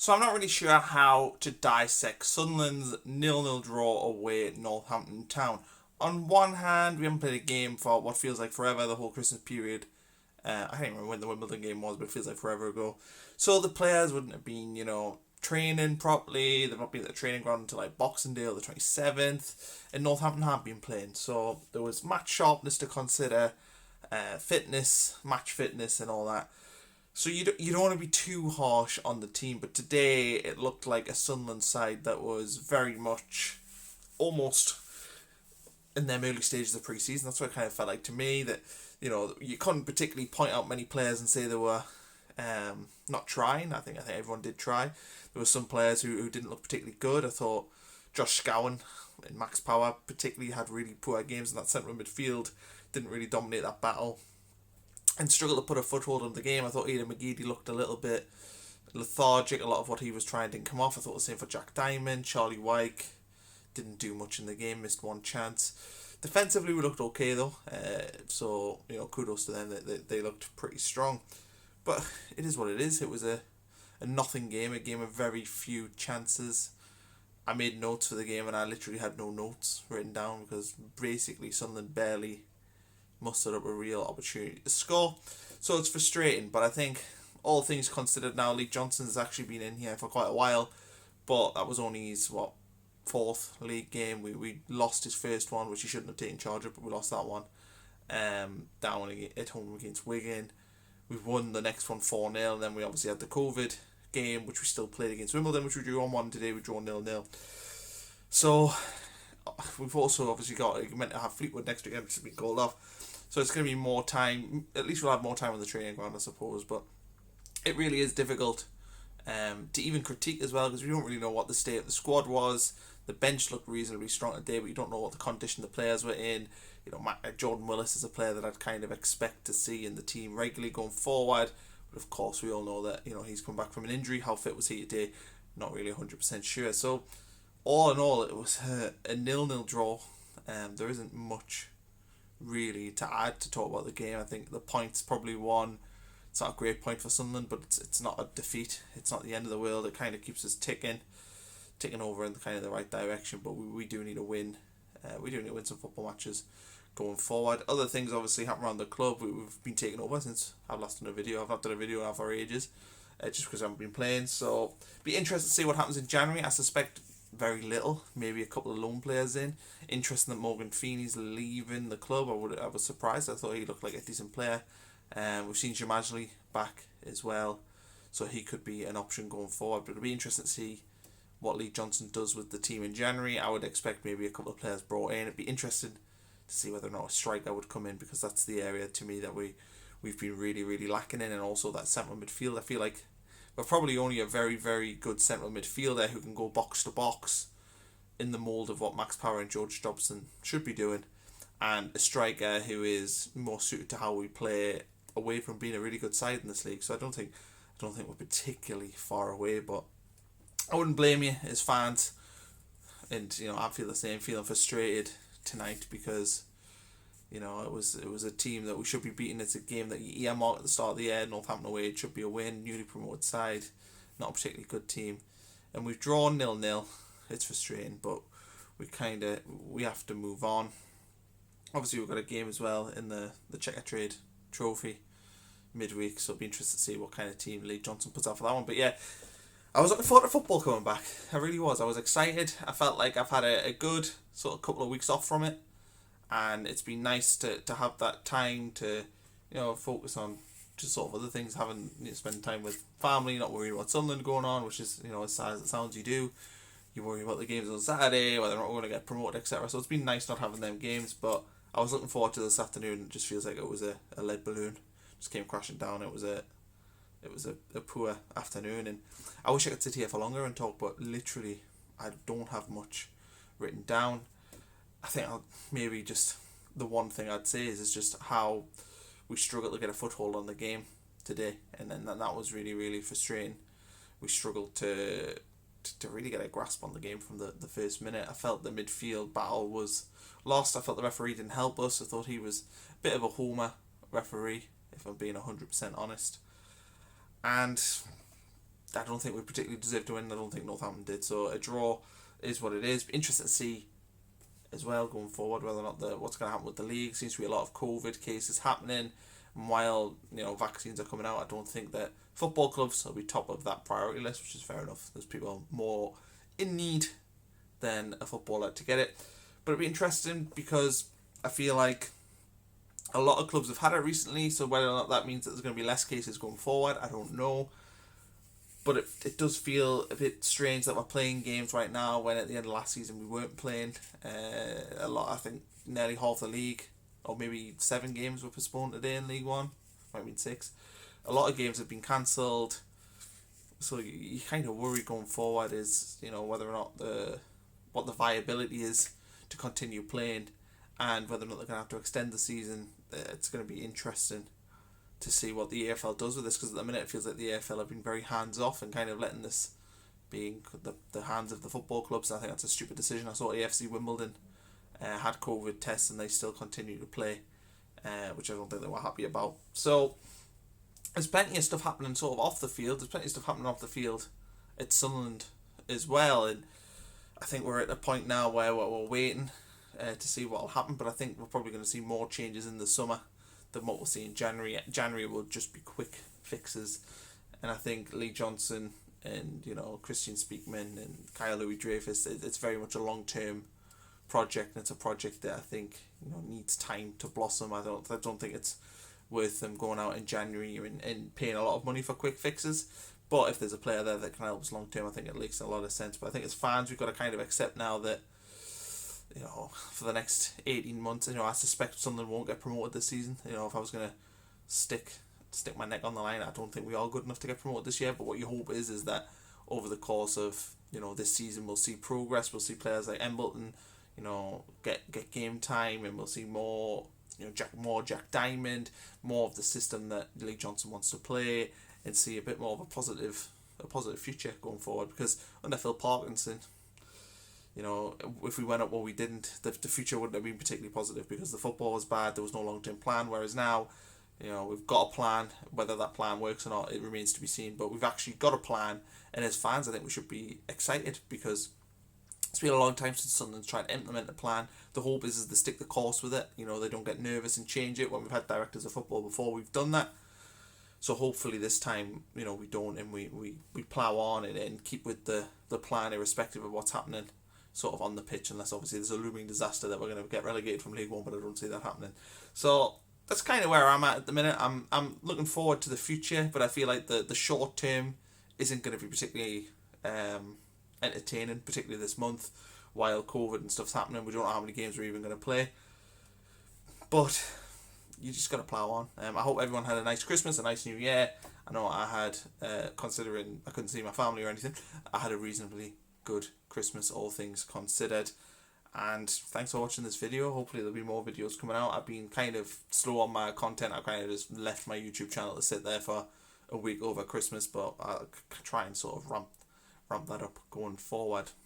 So I'm not really sure how to dissect Sunderland's 0-0 draw away at Northampton Town. On one hand, we haven't played a game for what feels like forever, the whole Christmas period. I can't remember when the Wimbledon game was, but it feels like forever ago. So the players wouldn't have been, training properly. They've not been at the training ground until like Boxing Day, the 27th. And Northampton have been playing. So there was match sharpness to consider, fitness, match fitness and all that. So you don't want to be too harsh on the team, but today it looked like a Sunderland side that was very much almost in them early stages of pre-season. That's what it kind of felt like to me, that you couldn't particularly point out many players and say they were not trying. I think everyone did try. There were some players who didn't look particularly good. I thought Josh Scowen and Max Power particularly had really poor games in that central midfield, didn't really dominate that battle and struggled to put a foothold on the game. I thought Aidan McGeady looked a little bit lethargic. A lot of what he was trying didn't come off. I thought the same for Jack Diamond. Charlie Wyke didn't do much in the game, missed one chance. Defensively, we looked okay though. So kudos to them. They looked pretty strong. But it is what it is. It was a nothing game, a game of very few chances. I made notes for the game and I literally had no notes written down because basically Sunderland barely mustered up a real opportunity to score. So it's frustrating, but I think all things considered now, Lee Johnson's actually been in here for quite a while, but that was only his, fourth league game. We lost his first one, which he shouldn't have taken charge of, but we lost that one down at home against Wigan. We've won the next one 4-0, and then we obviously had the COVID game, which we still played against Wimbledon, which we drew on 1 today. We draw 0-0. So we've also obviously meant to have Fleetwood next weekend, which has been called off. So it's going to be more time. At least we'll have more time on the training ground, I suppose. But it really is difficult to even critique as well, because we don't really know what the state of the squad was. The bench looked reasonably strong today, but you don't know what the condition the players were in. Jordan Willis is a player that I'd kind of expect to see in the team regularly going forward. But of course, we all know that he's come back from an injury. How fit was he today? Not really 100% sure. So all in all, it was a 0-0 draw. There isn't much really to add to talk about the game. I think the points probably won. It's not a great point for Sunderland, but it's not a defeat. It's not the end of the world. It kind of keeps us ticking over in the right direction. But we do need a win. We do need to win some football matches going forward. Other things obviously happen around the club. We've been taken over since I've last done a video. I've not done a video now for ages, just because I haven't been playing. So be interested to see what happens in January. I suspect very little, maybe a couple of loan players in. Interesting that Morgan Feeney's leaving the club. I was surprised. I thought he looked like a decent player. We've seen Jamajli back as well, so he could be an option going forward. But it'll be interesting to see what Lee Johnson does with the team in January. I would expect maybe a couple of players brought in. It'd be interesting to see whether or not a striker would come in, because that's the area to me that we've been really, really lacking in, and also that central midfield. I feel like we're probably only a very, very good central midfielder who can go box to box in the mould of what Max Power and George Dobson should be doing, and a striker who is more suited to how we play away from being a really good side in this league. So I don't think we're particularly far away, but I wouldn't blame you as fans, and I feel the same, feeling frustrated tonight because it was a team that we should be beating. It's a game that you earmarked at the start of the year. Northampton away, it should be a win. Newly promoted side, not a particularly good team, and we've drawn 0-0. It's frustrating, but we have to move on. Obviously, we've got a game as well in the Checker Trade Trophy midweek, so it'll be interesting to see what kind of team Lee Johnson puts out for that one. But yeah, I was looking forward to football coming back. I really was. I was excited. I felt like I've had a good sort of couple of weeks off from it, and it's been nice to have that time to focus on just sort of other things, having spend time with family, not worrying about Sunderland going on, which is as sad as it sounds, you worry about the games on Saturday, whether or not we're going to get promoted, etc. So it's been nice not having them games, but I was looking forward to this afternoon. It just feels like it was a lead balloon, just came crashing down. It was a poor afternoon, and I wish I could sit here for longer and talk, but literally I don't have much written down. I think maybe just the one thing I'd say is just how we struggled to get a foothold on the game today, and then that was really, really frustrating. We struggled to really get a grasp on the game from the first minute. I felt the midfield battle was lost. I felt the referee didn't help us. I thought he was a bit of a homer referee, if I'm being 100% honest. And I don't think we particularly deserved to win. I don't think Northampton did. So a draw is what it is. Interested to see as well going forward whether or not what's going to happen with the league. Seems to be a lot of COVID cases happening. And while vaccines are coming out, I don't think that football clubs will be top of that priority list, which is fair enough. There's people more in need than a footballer to get it. But it'll be interesting because I feel like a lot of clubs have had it recently, so whether or not that means that there's going to be less cases going forward, I don't know. But it does feel a bit strange that we're playing games right now when at the end of last season we weren't playing. A lot, I think nearly half the league, or maybe 7 games were postponed today in League One. Might mean 6. A lot of games have been cancelled. So you kind of worry going forward is, whether or not what the viability is to continue playing, and whether or not they're going to have to extend the season. It's going to be interesting to see what the EFL does with this, because at the minute it feels like the EFL have been very hands off and kind of letting this being the hands of the football clubs. I think that's a stupid decision. I saw AFC Wimbledon had COVID tests and they still continue to play, which I don't think they were happy about. So there's plenty of stuff happening sort of off the field. There's plenty of stuff happening off the field at Sunderland as well, and I think we're at a point now where we're waiting to see what will happen, but I think we're probably going to see more changes in the summer than what we'll see in January. January will just be quick fixes, and I think Lee Johnson and Christian Speakman and Kyle Louis Dreyfus, it's very much a long term project, and it's a project that I think needs time to blossom. I don't think it's worth them going out in January and paying a lot of money for quick fixes. But if there's a player there that can help us long term, I think it makes a lot of sense. But I think as fans, we've got to kind of accept now that for the next 18 months, I suspect Sunderland won't get promoted this season. If I was going to stick my neck on the line, I don't think we are good enough to get promoted this year. But what you hope is that over the course of this season, we'll see progress. We'll see players like Embleton get game time, and we'll see more Jack Diamond, more of the system that Lee Johnson wants to play, and see a bit more of a positive future going forward. Because under Phil Parkinson, if we went up what we didn't, the future wouldn't have been particularly positive because the football was bad. There was no long-term plan. Whereas now, we've got a plan. Whether that plan works or not, it remains to be seen. But we've actually got a plan, and as fans, I think we should be excited because it's been a long time since Sunderland's tried to implement a plan. The hope is they stick the course with it. They don't get nervous and change it. When we've had directors of football before, we've done that. So hopefully this time, we don't, and we plough on and keep with the plan irrespective of what's happening sort of on the pitch, unless obviously there's a looming disaster that we're going to get relegated from League One, but I don't see that happening. So that's kind of where I'm at the minute. I'm looking forward to the future, but I feel like the short term isn't going to be particularly entertaining, particularly this month while COVID and stuff's happening. We don't know how many games we're even going to play, but you just got to plough on. I hope everyone had a nice Christmas, a nice New Year. I know I had, considering I couldn't see my family or anything, I had a reasonably good Christmas, all things considered. And thanks for watching this video. Hopefully there'll be more videos coming out. I've been kind of slow on my content. I've kind of just left my YouTube channel to sit there for a week over Christmas, but I'll try and sort of ramp that up going forward.